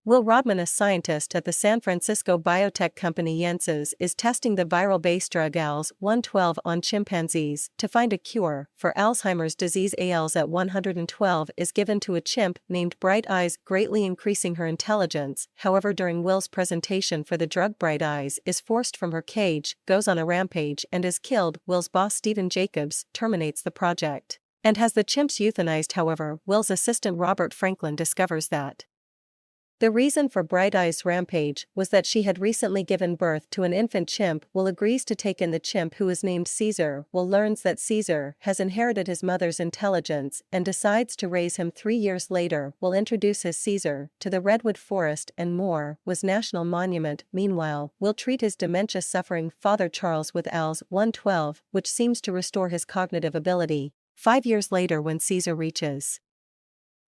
Will Rodman, a scientist at the San Francisco biotech company Janssen, is testing the viral-based drug ALS-112 on chimpanzees to find a cure for Alzheimer's disease. ALS-112 is given to a chimp named Bright Eyes, greatly increasing her intelligence. However, during Will's presentation for the drug, Bright Eyes is forced from her cage, goes on a rampage, and is killed. Will's boss, Stephen Jacobs, terminates the project and has the chimps euthanized. However, Will's assistant Robert Franklin discovers that the reason for Bright Eye's rampage was that she had recently given birth to an infant chimp. Will agrees to take in the chimp, who is named Caesar. Will learns that Caesar has inherited his mother's intelligence and decides to raise him. 3 years later, Will introduces Caesar to the Redwood Forest and Moore was National Monument. Meanwhile, Will treat his dementia-suffering father Charles with ALS-112, which seems to restore his cognitive ability. 5 years later, when Caesar reaches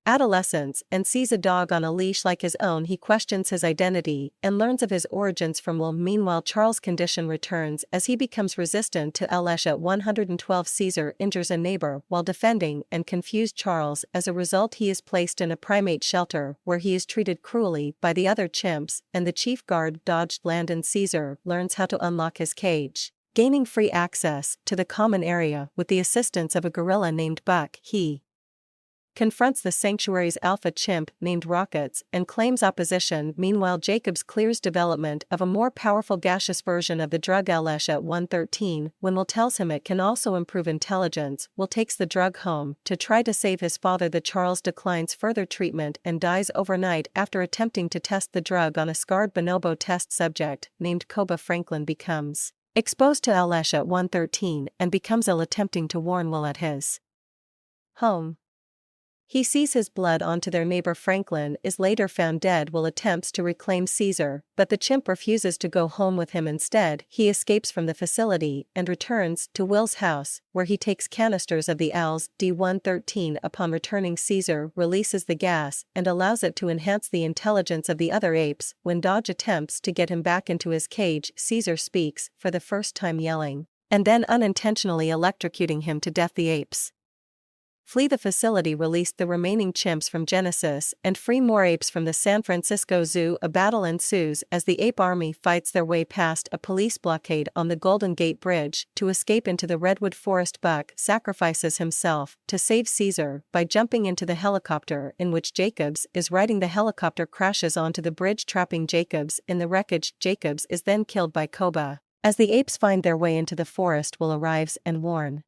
adolescence and sees a dog on a leash like his own, he questions his identity and learns of his origins from Will. Meanwhile, Charles' condition returns as he becomes resistant to ALS-112. Caesar injures a neighbor while defending and confused Charles. As a result, he is placed in a primate shelter where he is treated cruelly by the other chimps, and the chief guard dodged Landon. Caesar learns how to unlock his cage, gaining free access to the common area with the assistance of a gorilla named Buck. He confronts the sanctuary's alpha chimp named Rockets and claims opposition. Meanwhile, Jacobs clears development of a more powerful gaseous version of the drug ALS-113 when Will tells him it can also improve intelligence. Will takes the drug home to try to save his father. The Charles declines further treatment and dies overnight after attempting to test the drug on a scarred bonobo test subject named Koba. Franklin becomes exposed to ALS-113 and becomes ill, attempting to warn Will at his home. He sees his blood onto their neighbor. Franklin is later found dead. Will attempts to reclaim Caesar, but the chimp refuses to go home with him. Instead, he escapes from the facility and returns to Will's house, where he takes canisters of the ALS-113. Upon returning, Caesar releases the gas and allows it to enhance the intelligence of the other apes. When Dodge attempts to get him back into his cage, Caesar speaks for the first time, yelling and then unintentionally electrocuting him to death. The apes flee the facility, released the remaining chimps from Genesis, and free more apes from the San Francisco Zoo. A battle ensues as the ape army fights their way past a police blockade on the Golden Gate Bridge to escape into the Redwood Forest. Buck sacrifices himself to save Caesar by jumping into the helicopter in which Jacobs is riding. The helicopter crashes onto the bridge, trapping Jacobs in the wreckage. Jacobs is then killed by Koba. As the apes find their way into the forest, Will arrives and warns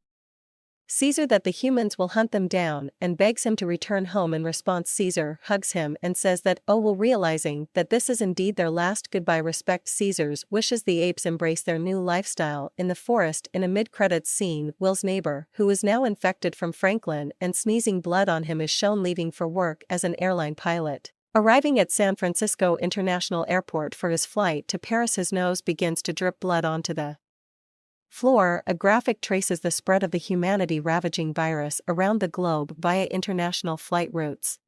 Caesar that the humans will hunt them down and begs him to return home. In response, Caesar hugs him and says that, oh, Will, realizing that this is indeed their last goodbye. Respect Caesar's wishes. The apes embrace their new lifestyle in the forest. In a mid-credits scene, Will's neighbor, who is now infected from Franklin and sneezing blood on him, is shown leaving for work as an airline pilot. Arriving at San Francisco International Airport for his flight to Paris, his nose begins to drip blood onto the floor. A graphic traces the spread of the humanity-ravaging virus around the globe via international flight routes.